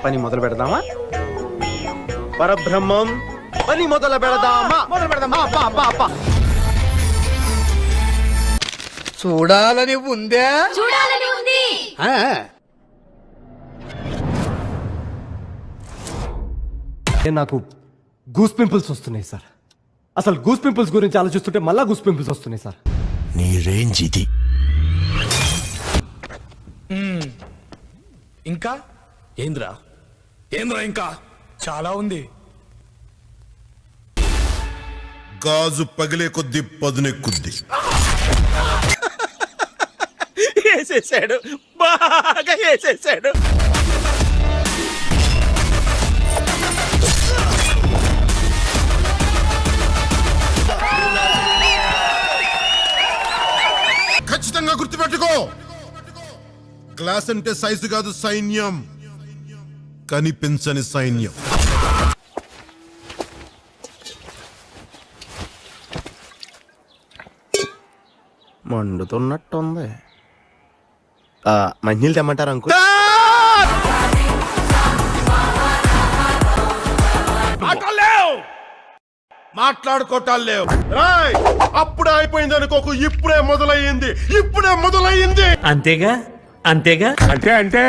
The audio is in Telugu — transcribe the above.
పని మొదలు పెడదామా? పరబ్రహ్మం పని మొదలు పెడదామా? మొదలు పెడదామా? అబ్బా అబ్బా అబ్బా. చూడాలని ఉందే. చూడాలని ఉంది. నాకు గూస్ పింపుల్స్ వస్తున్నాయి సార్. అసలు గూస్ పింపుల్స్ గురించి ఆలోచిస్తుంటే మళ్ళా గూస్ పింపుల్స్ వస్తున్నాయి సార్. నీ రేంజ్ ఇది. ఇంకా ఏంద్రా ఇంకా చాలా ఉంది. గాజు పగిలే కొద్ది పదునెక్కుద్ది. వేసేసాడు, బాగా వేసేసాడు. ఖచ్చితంగా గుర్తుపెట్టుకో, క్లాస్ అంటే సైజు కాదు సైన్యం, కనిపించని సైన్యం. మండుతున్నట్టుంది. మంచినీళ్ళు తెమ్మంటారు అంకు? మాట్లాడుకోవటాలు లేవు. అప్పుడే అయిపోయింది అనుకోకు, ఇప్పుడే మొదలయ్యింది. అంతేగా అంతేగా అంటే